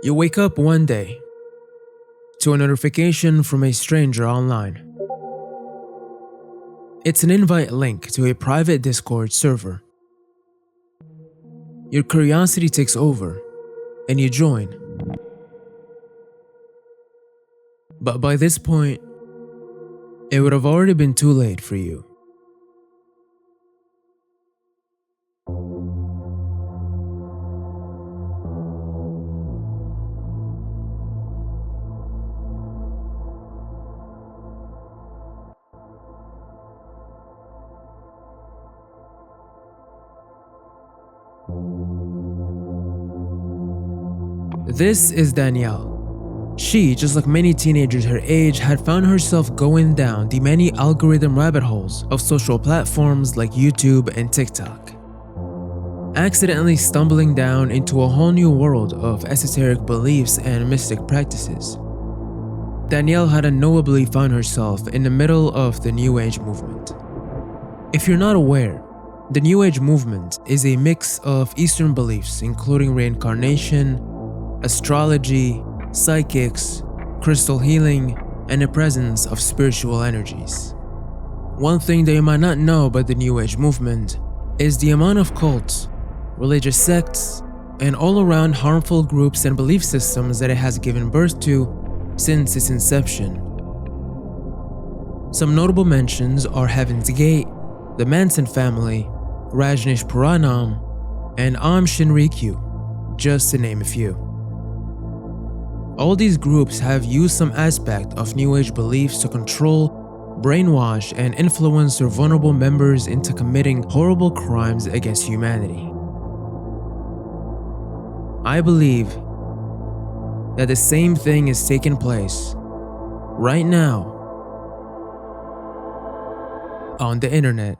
You wake up one day to a notification from a stranger online. It's an invite link to a private Discord server. Your curiosity takes over and you join. But by this point, it would have already been too late for you. This is Danielle. She, just like many teenagers her age, had found herself going down the many algorithm rabbit holes of social platforms like YouTube and TikTok, accidentally stumbling down into a whole new world of esoteric beliefs and mystic practices. Danielle had unknowably found herself in the middle of the New Age movement. If you're not aware, the New Age movement is a mix of Eastern beliefs including reincarnation, astrology, psychics, crystal healing, and the presence of spiritual energies. One thing that you might not know about the New Age movement is the amount of cults, religious sects, and all-around harmful groups and belief systems that it has given birth to since its inception. Some notable mentions are Heaven's Gate, the Manson family, Rajneesh Puranam, and Aum Shinrikyo, just to name a few. All these groups have used some aspect of New Age beliefs to control, brainwash, and influence their vulnerable members into committing horrible crimes against humanity. I believe that the same thing is taking place right now on the internet.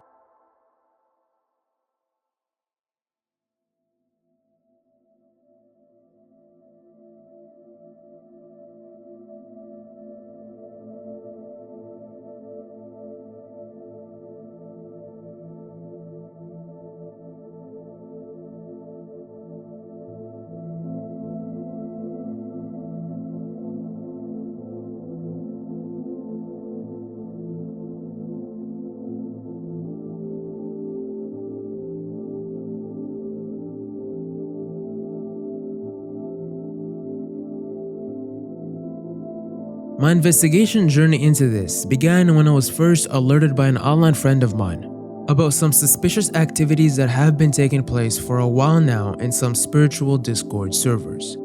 My investigation journey into this began when I was first alerted by an online friend of mine about some suspicious activities that have been taking place for a while now in some spiritual Discord servers.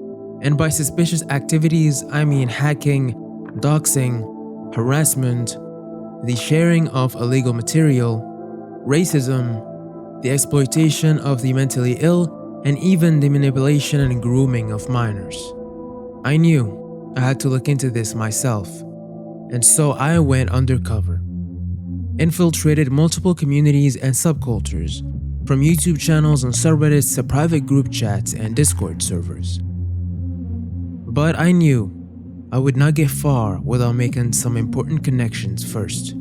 And by suspicious activities, I mean hacking, doxing, harassment, the sharing of illegal material, racism, the exploitation of the mentally ill, and even the manipulation and grooming of minors. I knew I had to look into this myself, and so I went undercover, infiltrated multiple communities and subcultures, from YouTube channels and subreddits to private group chats and Discord servers. But I knew I would not get far without making some important connections first.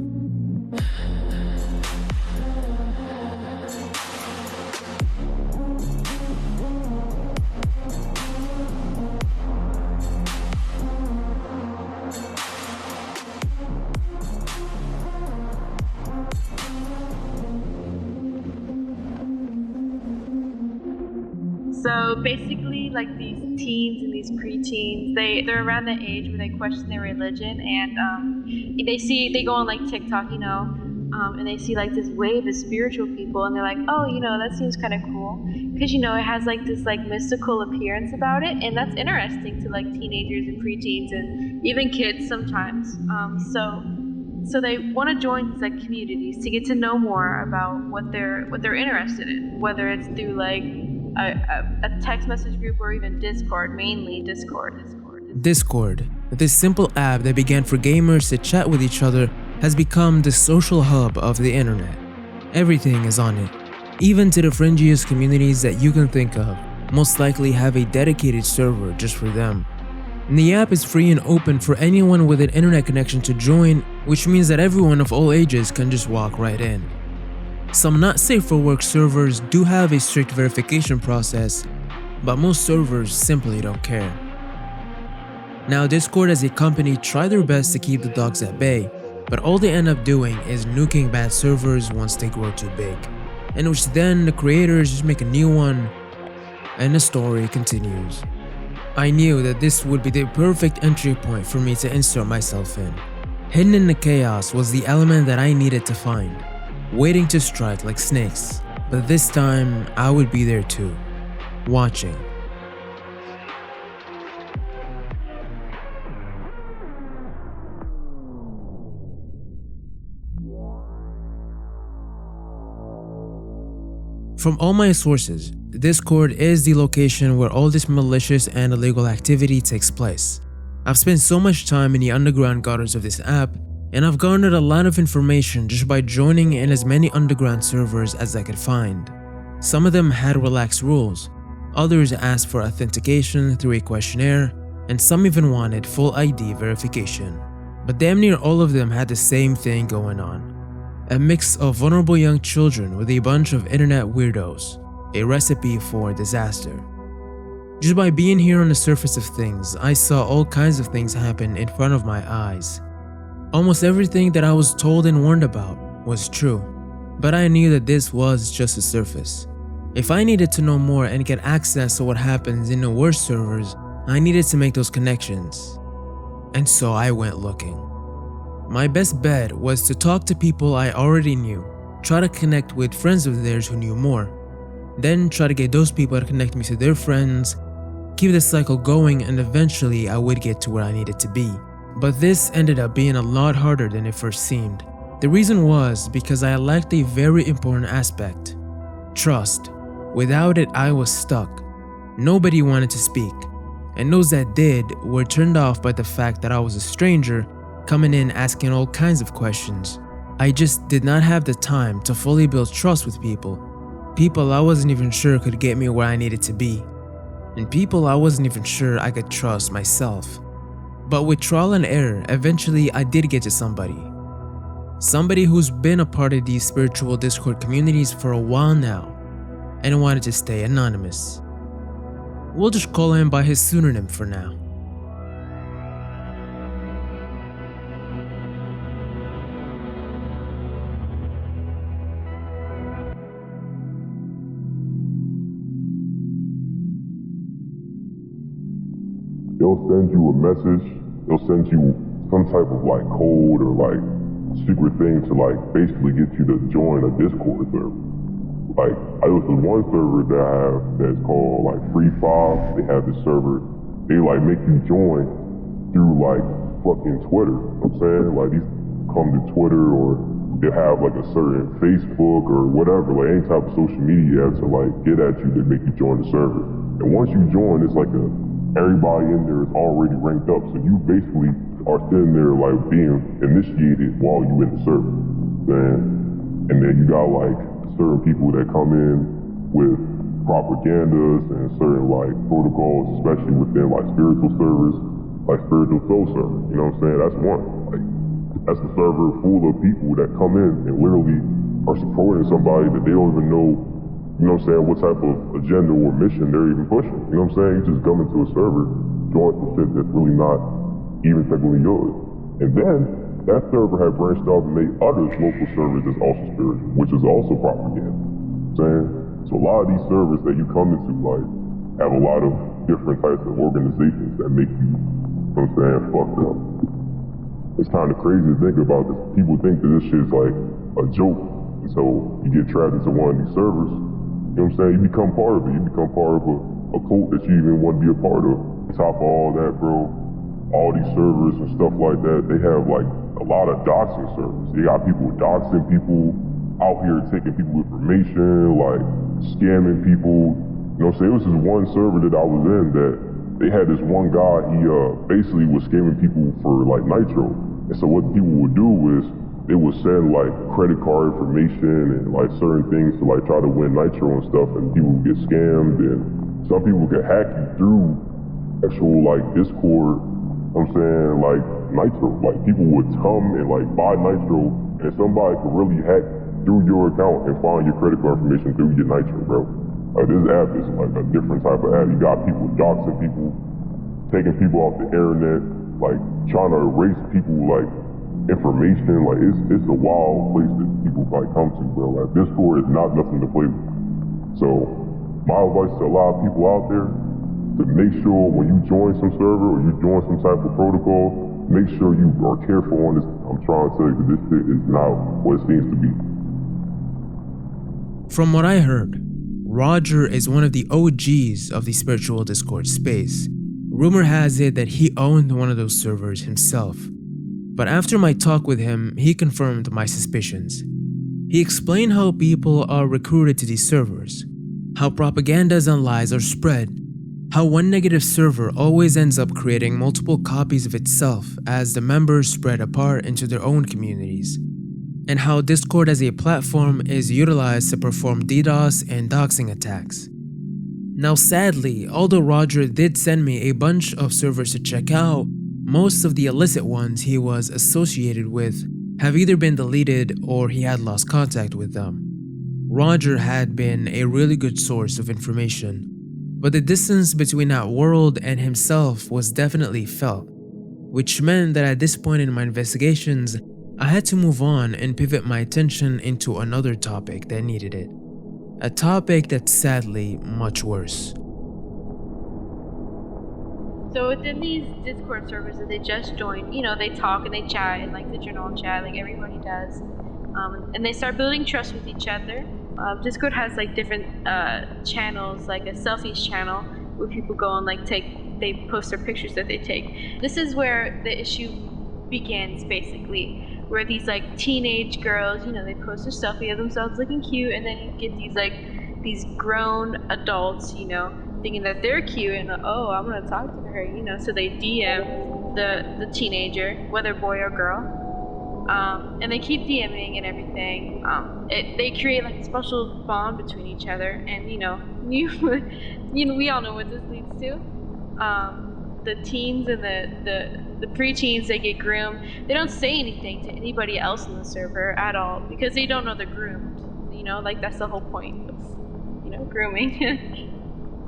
So basically, like these teens and these preteens, they're around the age where they question their religion, and they go on like TikTok, and they see like this wave of spiritual people, and they're like, oh, that seems kind of cool, because it has like this like mystical appearance about it, and that's interesting to like teenagers and preteens and even kids sometimes. So they want to join these like communities to get to know more about what they're interested in, whether it's through like a text message group or even Discord, mainly Discord. Discord, this simple app that began for gamers to chat with each other, has become the social hub of the internet. Everything is on it. Even to the fringiest communities that you can think of most likely have a dedicated server just for them. And the app is free and open for anyone with an internet connection to join, which means that everyone of all ages can just walk right in. Some not safe for work servers do have a strict verification process, but most servers simply don't care. Now, Discord as a company try their best to keep the dogs at bay, but all they end up doing is nuking bad servers once they grow too big, in which then the creators just make a new one, and the story continues. I knew that this would be the perfect entry point for me to insert myself in. Hidden in the chaos was the element that I needed to find, waiting to strike like snakes, but this time I would be there too, watching. From all my sources, Discord is the location where all this malicious and illegal activity takes place. I've spent so much time in the underground gutters of this app, and I've garnered a lot of information just by joining in as many underground servers as I could find. Some of them had relaxed rules, others asked for authentication through a questionnaire, and some even wanted full ID verification. But damn near all of them had the same thing going on. A mix of vulnerable young children with a bunch of internet weirdos, a recipe for disaster. Just by being here on the surface of things, I saw all kinds of things happen in front of my eyes. Almost everything that I was told and warned about was true, but I knew that this was just the surface. If I needed to know more and get access to what happens in the worst servers, I needed to make those connections. And so I went looking. My best bet was to talk to people I already knew, try to connect with friends of theirs who knew more, then try to get those people to connect me to their friends, keep the cycle going, and eventually I would get to where I needed to be. But this ended up being a lot harder than it first seemed. The reason was because I lacked a very important aspect: trust. Without it, I was stuck. Nobody wanted to speak, and those that did were turned off by the fact that I was a stranger coming in asking all kinds of questions. I just did not have the time to fully build trust with people. People I wasn't even sure could get me where I needed to be. And people I wasn't even sure I could trust myself. But with trial and error, eventually I did get to somebody. Somebody who's been a part of these spiritual Discord communities for a while now and wanted to stay anonymous. We'll just call him by his pseudonym for now. They'll send you a message, they'll send you some type of like code or like secret thing to like basically get you to join a Discord server. Like, there's one server that I have that's called like Free 5. They have this server, they like make you join through like fucking Twitter. You know what I'm saying? Like these come to Twitter, or they have like a certain Facebook or whatever, like any type of social media to like get at you to make you join the server. And once you join, it's like everybody in there is already ranked up, so you basically are sitting there like being initiated while you in the server. And then you got like certain people that come in with propagandas and certain like protocols, especially within like spiritual servers, like spiritual soul server. You know what I'm saying? That's one. Like that's a server full of people that come in and literally are supporting somebody that they don't even know. You know what I'm saying, what type of agenda or mission they're even pushing. You know what I'm saying? You just come into a server, join some shit that's really not even technically yours. And then, that server had branched off and made other local servers that's also spiritual, which is also propaganda. You know what I'm saying? So a lot of these servers that you come into, like, have a lot of different types of organizations that make you, you know what I'm saying, fucked up. It's kind of crazy to think about this. People think that this shit's like a joke. And so you get trapped into one of these servers. You know what I'm saying? You become part of it. You become part of a cult that you even want to be a part of. On top of all that, bro, all these servers and stuff like that, they have like a lot of doxing servers. They got people doxing people out here, taking people's information, like scamming people. You know what I'm saying? It was this one server that I was in that they had this one guy, he basically was scamming people for like nitro. And so what people would do is they would send like credit card information and like certain things to like try to win nitro and stuff, and people would get scammed, and some people could hack you through actual like Discord, you know what I'm saying, like nitro. Like people would come and like buy nitro, and somebody could really hack through your account and find your credit card information through your Nitro, bro. This app is like a different type of app. You got people doxing people, taking people off the internet, like trying to erase people like information. Like it's a wild place that people like come to, bro. Like Discord is not nothing to play with. So my advice to a lot of people out there, to make sure when you join some server or you join some type of protocol, make sure you are careful on this. I'm trying to tell you that this shit is not what it seems to be. From what I heard, Roger is one of the OGs of the spiritual Discord space. Rumor has it that he owned one of those servers himself. But after my talk with him, he confirmed my suspicions. He explained how people are recruited to these servers, how propagandas and lies are spread, how one negative server always ends up creating multiple copies of itself as the members spread apart into their own communities, and how Discord as a platform is utilized to perform DDoS and doxing attacks. Now sadly, although Roger did send me a bunch of servers to check out, most of the illicit ones he was associated with have either been deleted or he had lost contact with them. Roger had been a really good source of information, but the distance between that world and himself was definitely felt, which meant that at this point in my investigations, I had to move on and pivot my attention into another topic that needed it. A topic that's sadly much worse. So within these Discord servers that they just joined, they talk and they chat in like the general chat, like everybody does. And they start building trust with each other. Discord has like different channels, like a selfies channel where people go and they post their pictures that they take. This is where the issue begins, basically, where these like teenage girls, they post a selfie of themselves looking cute, and then you get these grown adults, thinking that they're cute and I'm gonna talk to her, so they DM the teenager, whether boy or girl. And they keep DMing and everything. They create like a special bond between each other, and we all know what this leads to. The teens and the preteens, they get groomed. They don't say anything to anybody else in the server at all because they don't know they're groomed. That's the whole point of grooming.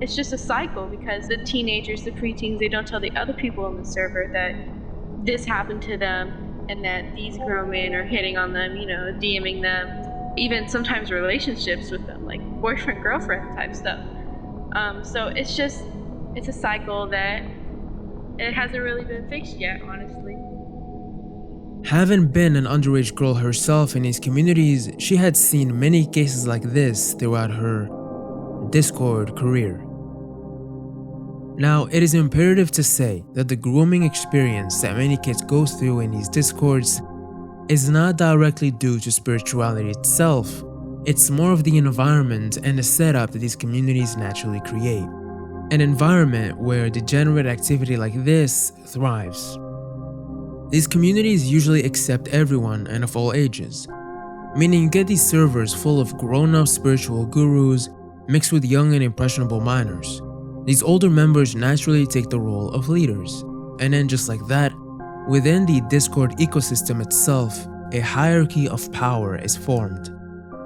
It's just a cycle because the teenagers, the preteens, they don't tell the other people in the server that this happened to them and that these grown men are hitting on them, DMing them, even sometimes relationships with them, like boyfriend, girlfriend type stuff. So it's a cycle that it hasn't really been fixed yet, honestly. Having been an underage girl herself in these communities, she had seen many cases like this throughout her Discord career. Now, it is imperative to say that the grooming experience that many kids go through in these Discords is not directly due to spirituality itself. It's more of the environment and the setup that these communities naturally create. An environment where degenerate activity like this thrives. These communities usually accept everyone and of all ages, meaning you get these servers full of grown-up spiritual gurus mixed with young and impressionable minors. These older members naturally take the role of leaders, and then just like that, within the Discord ecosystem itself, a hierarchy of power is formed.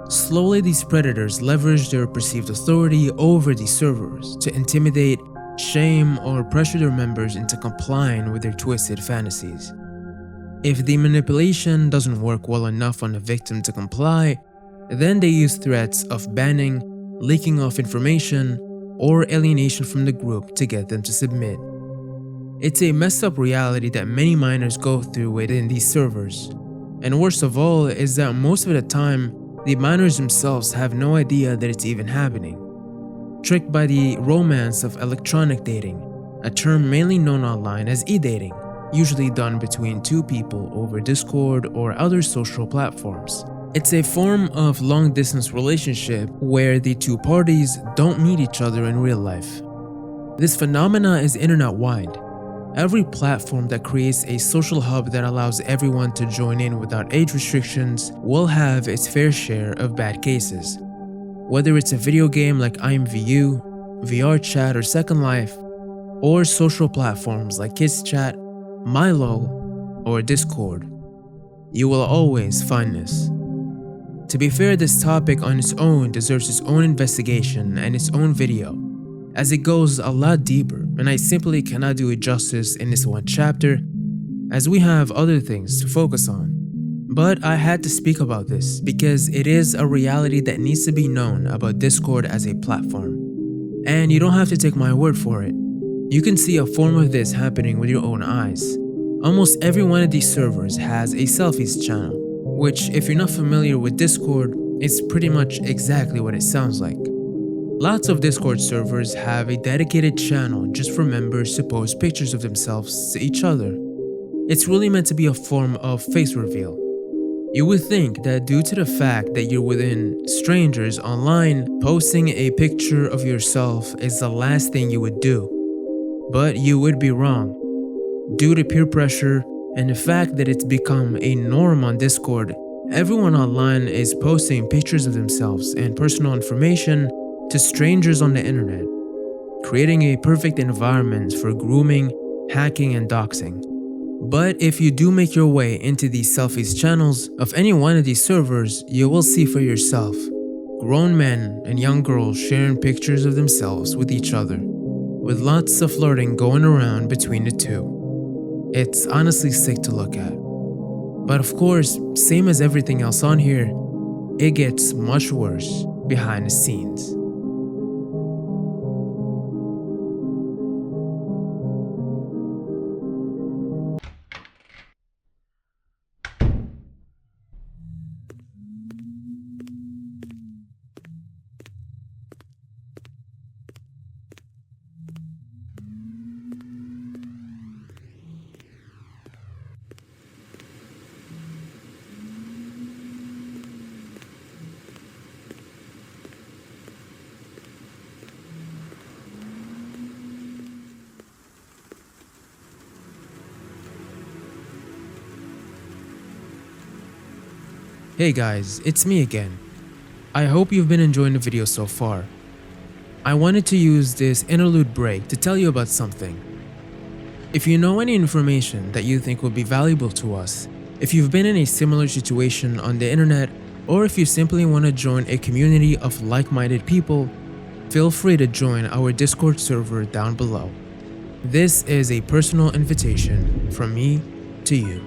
Slowly, these predators leverage their perceived authority over these servers to intimidate, shame, or pressure their members into complying with their twisted fantasies. If the manipulation doesn't work well enough on the victim to comply, then they use threats of banning, leaking off information, or alienation from the group to get them to submit. It's a messed up reality that many minors go through within these servers. And worst of all is that most of the time, the minors themselves have no idea that it's even happening. Tricked by the romance of electronic dating, a term mainly known online as e-dating, usually done between two people over Discord or other social platforms. It's a form of long-distance relationship where the two parties don't meet each other in real life. This phenomena is internet-wide. Every platform that creates a social hub that allows everyone to join in without age restrictions will have its fair share of bad cases. Whether it's a video game like IMVU, VR chat or Second Life, or social platforms like Kids Chat, Milo, or Discord, you will always find this. To be fair, this topic on its own deserves its own investigation and its own video, as it goes a lot deeper, and I simply cannot do it justice in this one chapter, as we have other things to focus on. But I had to speak about this because it is a reality that needs to be known about Discord as a platform. And you don't have to take my word for it. You can see a form of this happening with your own eyes. Almost every one of these servers has a selfies channel, which, if you're not familiar with Discord, is pretty much exactly what it sounds like. Lots of Discord servers have a dedicated channel just for members to post pictures of themselves to each other. It's really meant to be a form of face reveal. You would think that due to the fact that you're within strangers online, posting a picture of yourself is the last thing you would do. But you would be wrong. Due to peer pressure and the fact that it's become a norm on Discord, everyone online is posting pictures of themselves and personal information to strangers on the internet, creating a perfect environment for grooming, hacking, and doxing. But if you do make your way into these selfies channels of any one of these servers, you will see for yourself grown men and young girls sharing pictures of themselves with each other, with lots of flirting going around between the two. It's honestly sick to look at. But of course, same as everything else on here, it gets much worse behind the scenes. Hey guys, it's me again. I hope you've been enjoying the video so far. I wanted to use this interlude break to tell you about something. If you know any information that you think will be valuable to us, if you've been in a similar situation on the internet, or if you simply want to join a community of like-minded people, feel free to join our Discord server down below. This is a personal invitation from me to you.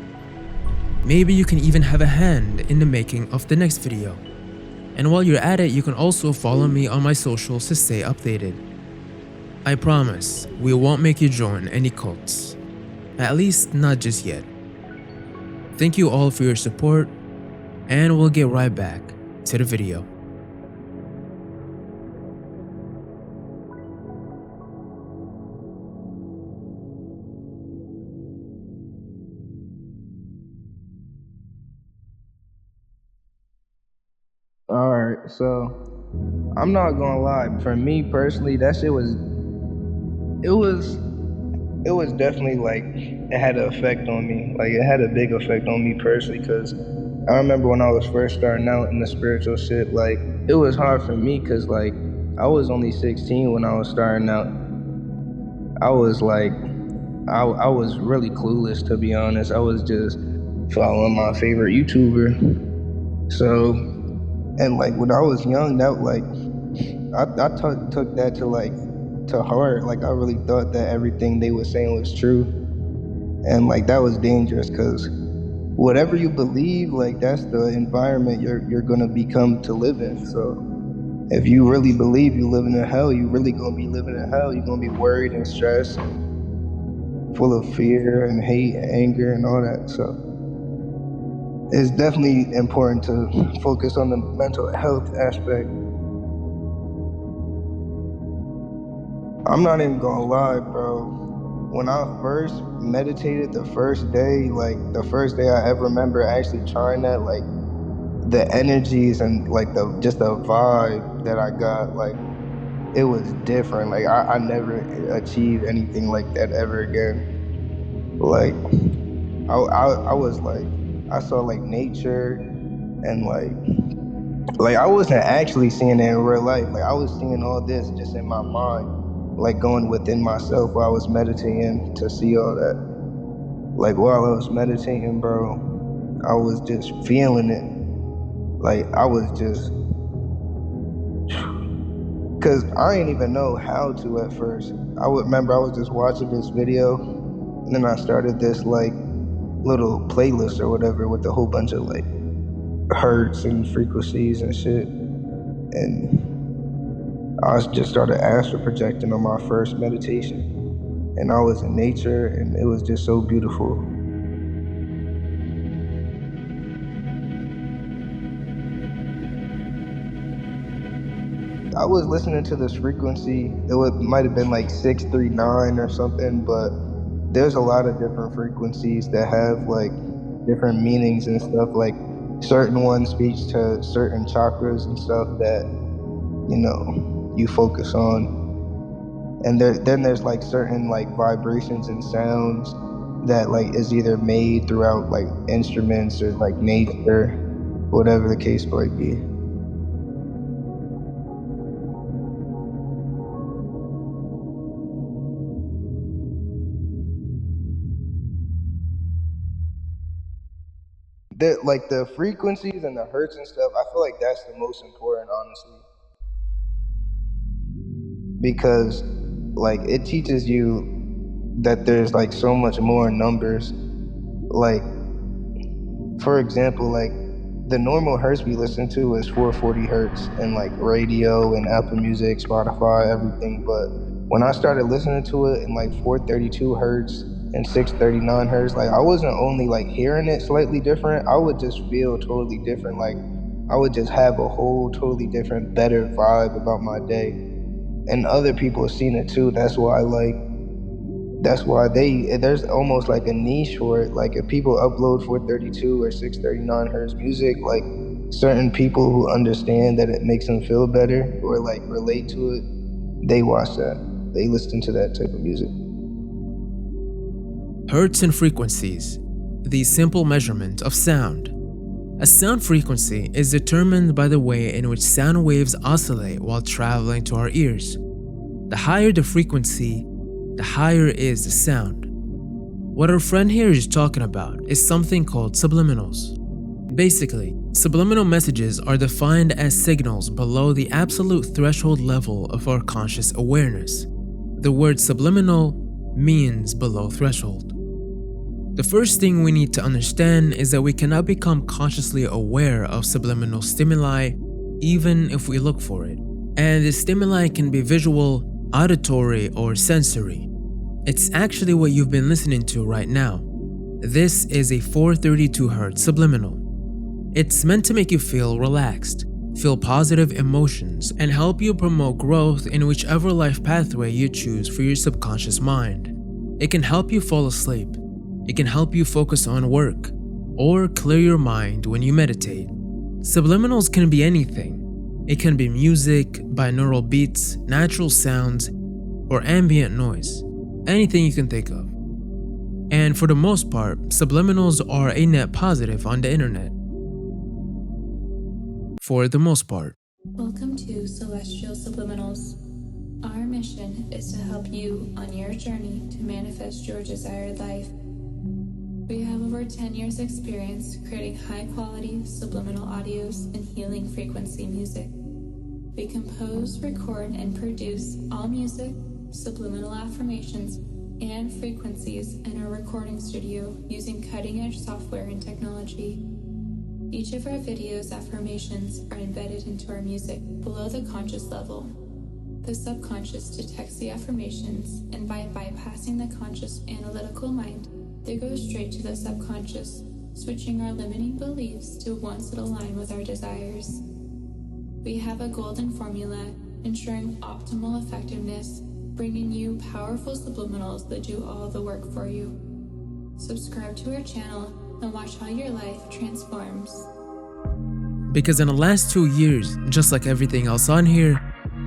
Maybe you can even have a hand in the making of the next video. And while you're at it, you can also follow me on my socials to stay updated. I promise, we won't make you join any cults. At least not just yet. Thank you all for your support, and we'll get right back to the video. Alright, so I'm not gonna lie, for me personally, that shit was definitely like, it had an effect on me. Like, it had a big effect on me personally, because I remember when I was first starting out in the spiritual shit, like, it was hard for me because, like, I was only 16 when I was starting out. I was like, I was really clueless, to be honest. I was just following my favorite YouTuber. So, and like when I was young, that like, I took that to heart. Like, I really thought that everything they were saying was true. And like, that was dangerous, because whatever you believe, like, that's the environment you're gonna become to live in. So if you really believe you living in hell, you really gonna be living in hell. You're gonna be worried and stressed and full of fear and hate and anger and all that. So it's definitely important to focus on the mental health aspect. I'm not even gonna lie, bro. When I first meditated the first day, like the first day I ever remember actually trying that, like the energies and like just the vibe that I got, like it was different. Like I never achieved anything like that ever again. Like I was like, I saw like nature, and like I wasn't actually seeing it in real life. Like I was seeing all this just in my mind, like going within myself while I was meditating to see all that. Like while I was meditating, bro, I was just feeling it. Like, I was just, cause I didn't even know how to at first. I would remember I was just watching this video, and then I started this like little playlist or whatever with a whole bunch of like hertz and frequencies and shit. And I just started astral projecting on my first meditation. And I was in nature, and it was just so beautiful. I was listening to this frequency. Might have been like 639 or something, but there's a lot of different frequencies that have like different meanings and stuff. Like certain ones speak to certain chakras and stuff that, you know, you focus on. And then there's like certain like vibrations and sounds that like is either made throughout like instruments or like nature, whatever the case might be. Like the frequencies and the hertz and stuff, I feel like that's the most important, honestly, because like it teaches you that there's like so much more numbers. Like, for example, like the normal hertz we listen to is 440 hertz and like radio and Apple Music, Spotify, everything. But when I started listening to it in like 432 hertz and 639 hertz, like I wasn't only like hearing it slightly different, I would just feel totally different. Like I would just have a whole totally different, better vibe about my day. And other people have seen it too. That's why there's almost like a niche for it. Like if people upload 432 or 639 hertz music, like certain people who understand that it makes them feel better or like relate to it, they watch that. They listen to that type of music. Hertz and frequencies, the simple measurement of sound. A sound frequency is determined by the way in which sound waves oscillate while traveling to our ears. The higher the frequency, the higher is the sound. What our friend here is talking about is something called subliminals. Basically, subliminal messages are defined as signals below the absolute threshold level of our conscious awareness. The word subliminal means below threshold. The first thing we need to understand is that we cannot become consciously aware of subliminal stimuli even if we look for it. And the stimuli can be visual, auditory, or sensory. It's actually what you've been listening to right now. This is a 432 Hz subliminal. It's meant to make you feel relaxed, feel positive emotions, and help you promote growth in whichever life pathway you choose for your subconscious mind. It can help you fall asleep. It can help you focus on work, or clear your mind when you meditate. Subliminals can be anything. It can be music, binaural beats, natural sounds, or ambient noise. Anything you can think of. And for the most part, subliminals are a net positive on the internet. For the most part. Welcome to Celestial Subliminals. Our mission is to help you on your journey to manifest your desired life. We have over 10 years experience creating high-quality subliminal audios and healing frequency music. We compose, record, and produce all music, subliminal affirmations, and frequencies in our recording studio using cutting-edge software and technology. Each of our videos' affirmations are embedded into our music below the conscious level. The subconscious detects the affirmations, and by bypassing the conscious analytical mind, they go straight to the subconscious, switching our limiting beliefs to ones that align with our desires. We have a golden formula, ensuring optimal effectiveness, bringing you powerful subliminals that do all the work for you. Subscribe to our channel and watch how your life transforms. Because in the last 2 years, just like everything else on here,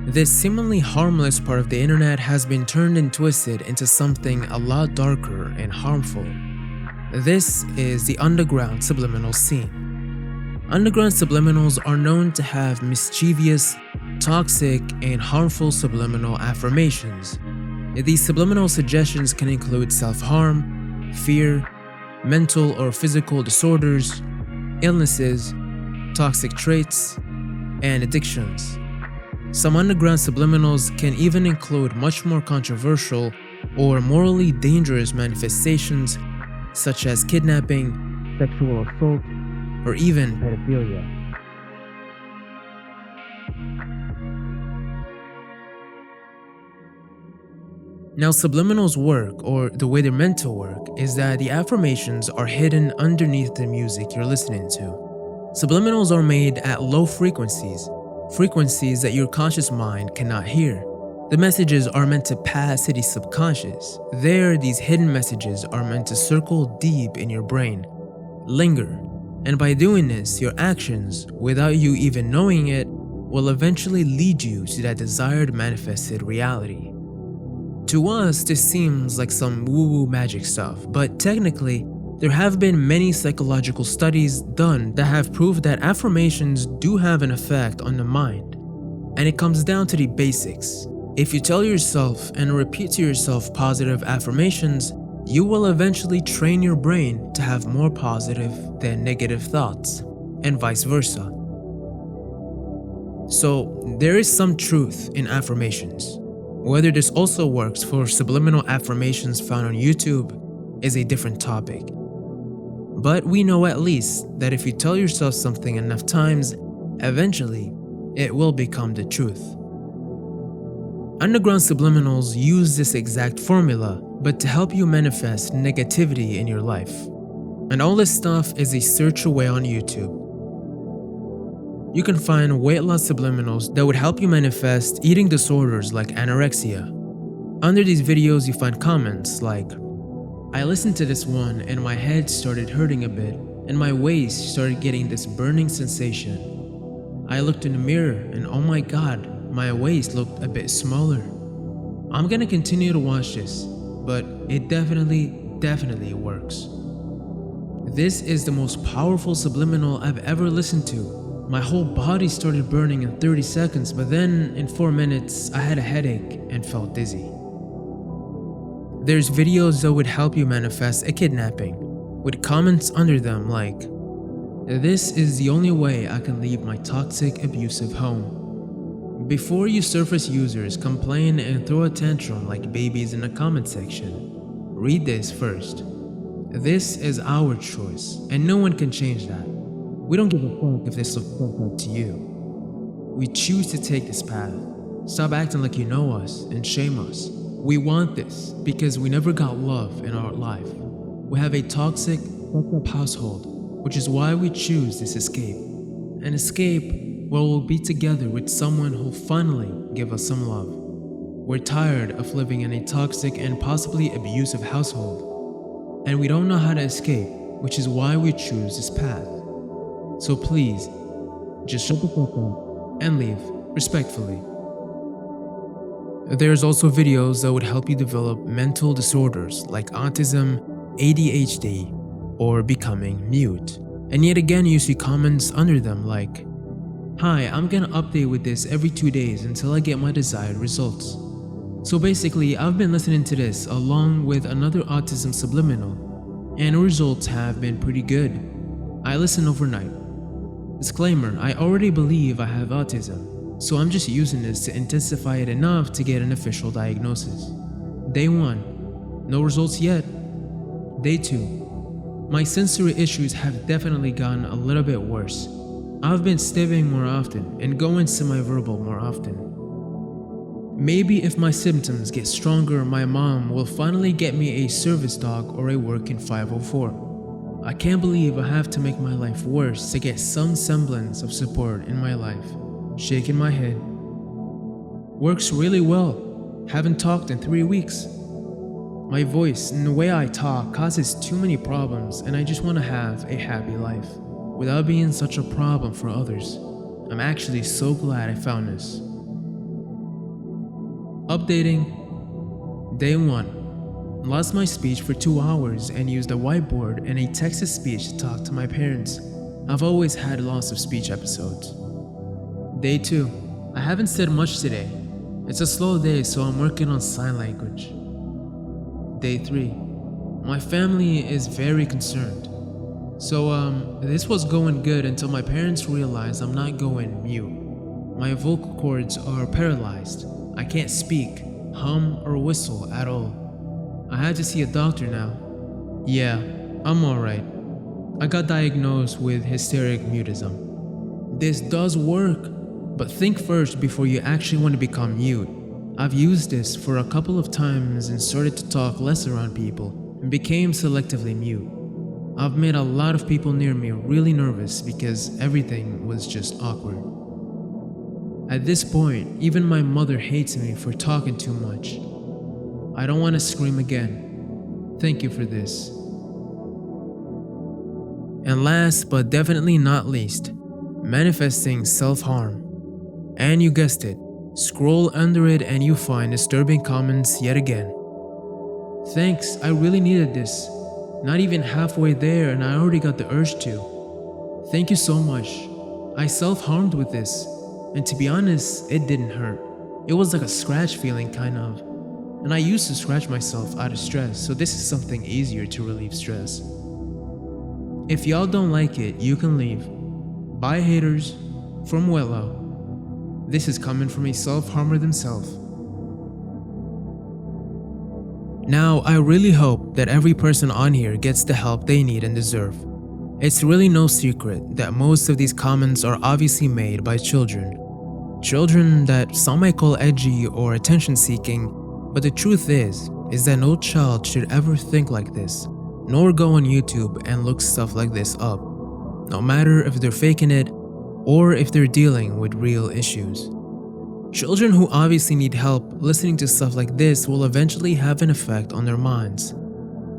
this seemingly harmless part of the internet has been turned and twisted into something a lot darker and harmful. This is the underground subliminal scene. Underground subliminals are known to have mischievous, toxic, and harmful subliminal affirmations. These subliminal suggestions can include self-harm, fear, mental or physical disorders, illnesses, toxic traits, and addictions. Some underground subliminals can even include much more controversial or morally dangerous manifestations such as kidnapping, sexual assault, or even pedophilia. Now, subliminals work, or the way they're meant to work, is that the affirmations are hidden underneath the music you're listening to. Subliminals are made at low frequencies, frequencies that your conscious mind cannot hear. The messages are meant to pass to the subconscious. There, these hidden messages are meant to circle deep in your brain, linger, and by doing this, your actions, without you even knowing it, will eventually lead you to that desired manifested reality. To us, this seems like some woo-woo magic stuff, but technically, there have been many psychological studies done that have proved that affirmations do have an effect on the mind. And it comes down to the basics. If you tell yourself and repeat to yourself positive affirmations, you will eventually train your brain to have more positive than negative thoughts, and vice versa. So, there is some truth in affirmations. Whether this also works for subliminal affirmations found on YouTube is a different topic. But we know at least that if you tell yourself something enough times, eventually it will become the truth. Underground subliminals use this exact formula, but to help you manifest negativity in your life. And all this stuff is a search away on YouTube. You can find weight loss subliminals that would help you manifest eating disorders like anorexia. Under these videos you find comments like, "I listened to this one and my head started hurting a bit and my waist started getting this burning sensation. I looked in the mirror and oh my god, my waist looked a bit smaller. I'm gonna continue to watch this, but it definitely works." This is the most powerful subliminal I've ever listened to. My whole body started burning in 30 seconds, but then in 4 minutes, I had a headache and felt dizzy. There's videos that would help you manifest a kidnapping, with comments under them like, "This is the only way I can leave my toxic, abusive home." Before you surface users complain and throw a tantrum like babies in the comment section, read this first. This is our choice, and no one can change that. We don't give a fuck if this looks fucked up to you. We choose to take this path. Stop acting like you know us and shame us. We want this because we never got love in our life. We have a toxic, fucked up household, which is why we choose this escape. An escape where we'll be together with someone who'll finally give us some love. We're tired of living in a toxic and possibly abusive household, and we don't know how to escape, which is why we choose this path. So please, just shut the fuck up and leave respectfully. There's also videos that would help you develop mental disorders like autism, ADHD, or becoming mute. And yet again you see comments under them like, "Hi, I'm gonna update with this every 2 days until I get my desired results." So basically, I've been listening to this along with another autism subliminal, and the results have been pretty good. I listen overnight. Disclaimer, I already believe I have autism, so I'm just using this to intensify it enough to get an official diagnosis. Day 1, no results yet. Day 2, my sensory issues have definitely gotten a little bit worse. I've been stimming more often and going semi-verbal more often. Maybe if my symptoms get stronger, my mom will finally get me a service dog or a working 504. I can't believe I have to make my life worse to get some semblance of support in my life. Shaking my head. Works really well. Haven't talked in 3 weeks. My voice and the way I talk causes too many problems, and I just want to have a happy life without being such a problem for others. I'm actually so glad I found this. Updating. Day 1. Lost my speech for 2 hours and used a whiteboard and a text-to-speech to talk to my parents. I've always had loss of speech episodes. Day 2. I haven't said much today. It's a slow day, so I'm working on sign language. Day 3. My family is very concerned. This was going good until my parents realized I'm not going mute. My vocal cords are paralyzed. I can't speak, hum, or whistle at all. I had to see a doctor now. Yeah, I'm alright. I got diagnosed with hysteric mutism. This does work, but think first before you actually want to become mute. I've used this for a couple of times and started to talk less around people and became selectively mute. I've made a lot of people near me really nervous because everything was just awkward. At this point, even my mother hates me for talking too much. I don't want to scream again. Thank you for this. And last but definitely not least, manifesting self-harm. And you guessed it, scroll under it and you find disturbing comments yet again. Thanks, I really needed this. Not even halfway there and I already got the urge to. Thank you so much. I self-harmed with this, and to be honest, it didn't hurt. It was like a scratch feeling kind of. And I used to scratch myself out of stress, so this is something easier to relieve stress. If y'all don't like it, you can leave. Bye haters, from Willow. This is coming from a self-harmer themselves. Now, I really hope that every person on here gets the help they need and deserve. It's really no secret that most of these comments are obviously made by children. Children that some might call edgy or attention-seeking, but the truth is that no child should ever think like this, nor go on YouTube and look stuff like this up, no matter if they're faking it or if they're dealing with real issues. Children who obviously need help listening to stuff like this will eventually have an effect on their minds.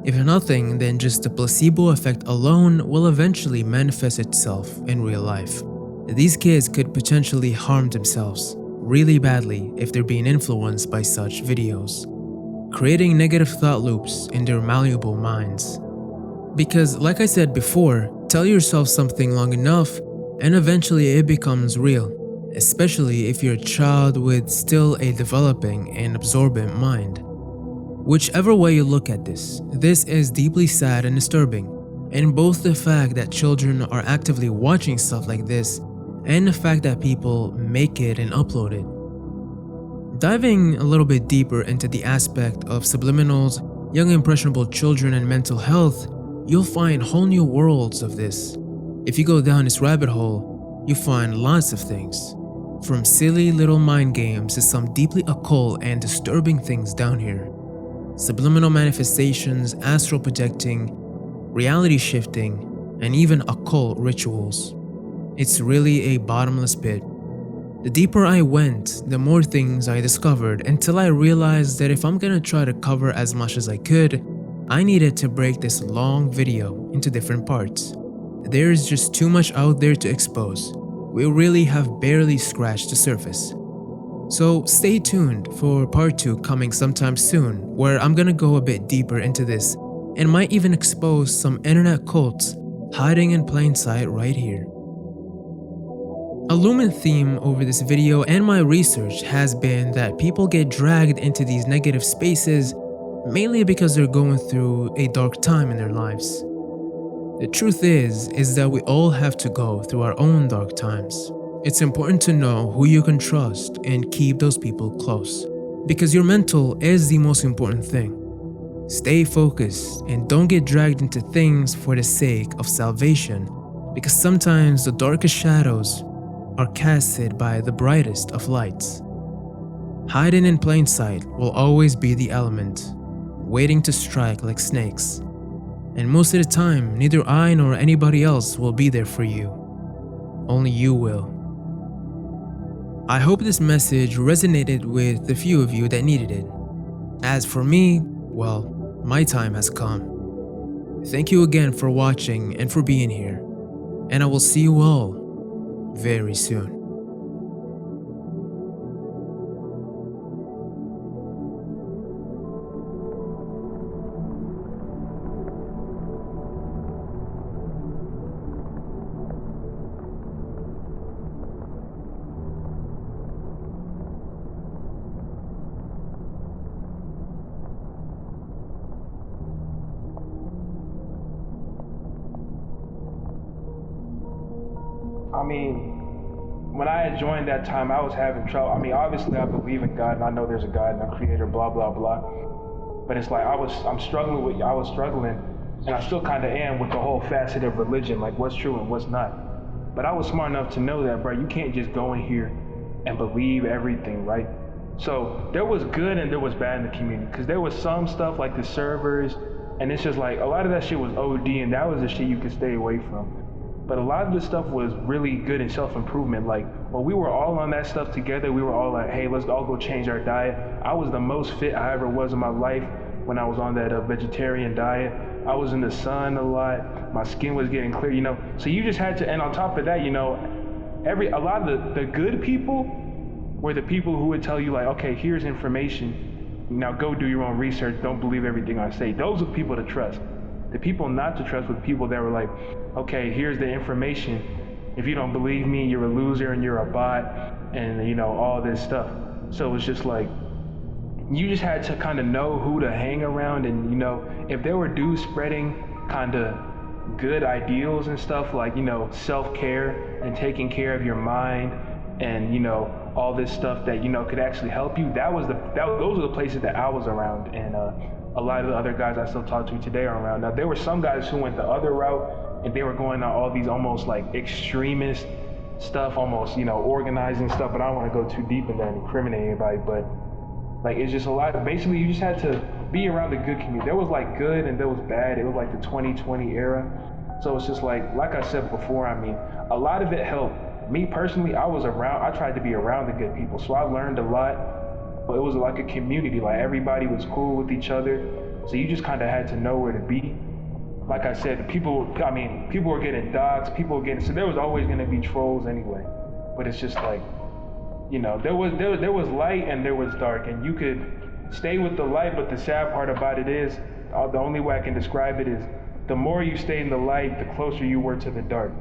If nothing, then just the placebo effect alone will eventually manifest itself in real life. These kids could potentially harm themselves really badly if they're being influenced by such videos, creating negative thought loops in their malleable minds. Because like I said before, tell yourself something long enough and eventually it becomes real. Especially if you're a child with still a developing and absorbent mind. Whichever way you look at this is deeply sad and disturbing, and both the fact that children are actively watching stuff like this and the fact that people make it and upload it. Diving a little bit deeper into the aspect of subliminals, young impressionable children and mental health, you'll find whole new worlds of this. If you go down this rabbit hole, you find lots of things. From silly little mind games to some deeply occult and disturbing things down here. Subliminal manifestations, astral projecting, reality shifting, and even occult rituals. It's really a bottomless pit. The deeper I went, the more things I discovered until I realized that if I'm gonna try to cover as much as I could, I needed to break this long video into different parts. There's just too much out there to expose. We really have barely scratched the surface. So stay tuned for part 2 coming sometime soon, where I'm gonna go a bit deeper into this and might even expose some internet cults hiding in plain sight right here. A looming theme over this video and my research has been that people get dragged into these negative spaces mainly because they're going through a dark time in their lives. The truth is that we all have to go through our own dark times. It's important to know who you can trust and keep those people close, because your mental is the most important thing. Stay focused and don't get dragged into things for the sake of salvation, because sometimes the darkest shadows are casted by the brightest of lights. Hiding in plain sight will always be the element, waiting to strike like snakes. And most of the time, neither I nor anybody else will be there for you. Only you will. I hope this message resonated with the few of you that needed it. As for me, well, my time has come. Thank you again for watching and for being here. And I will see you all very soon. mean, when I had joined that time, I was having trouble. I mean, obviously I believe in God and I know there's a God and a creator, blah, blah, blah. But it's like I was struggling, and I still kind of am with the whole facet of religion, like what's true and what's not. But I was smart enough to know that, bro, you can't just go in here and believe everything, right? So there was good and there was bad in the community, because there was some stuff like the servers, and it's just like a lot of that shit was OD, and that was the shit you could stay away from. But a lot of the stuff was really good in self-improvement. Like, when we were all on that stuff together, we were all like, hey, let's all go change our diet. I was the most fit I ever was in my life when I was on that vegetarian diet. I was in the sun a lot. My skin was getting clear, you know? So you just had to, and on top of that, you know, a lot of the good people were the people who would tell you like, okay, here's information. Now go do your own research. Don't believe everything I say. Those are the people to trust. The people not to trust were the people that were like, okay, here's the information. If you don't believe me, you're a loser and you're a bot and, you know, all this stuff. So it's just like, you just had to kind of know who to hang around. And, you know, if there were dudes spreading kind of good ideals and stuff like, you know, self-care and taking care of your mind and, you know, all this stuff that, you know, could actually help you, those are the places that I was around. And a lot of the other guys I still talk to today are around. Now, there were some guys who went the other route, and they were going on all these almost like extremist stuff, almost, you know, organizing stuff, but I don't want to go too deep in that and incriminate anybody. But like, it's just a lot. Basically, you just had to be around the good community. There was like good and there was bad. It was like the 2020 era. So it's just like I said before, I mean, a lot of it helped. Me personally, I tried to be around the good people. So I learned a lot. But it was like a community, like everybody was cool with each other. So you just kind of had to know where to be. Like I said, people were getting doxxed, so there was always gonna be trolls anyway. But it's just like, you know, there was light and there was dark, and you could stay with the light, but the sad part about it is, the only way I can describe it is, the more you stayed in the light, the closer you were to the dark.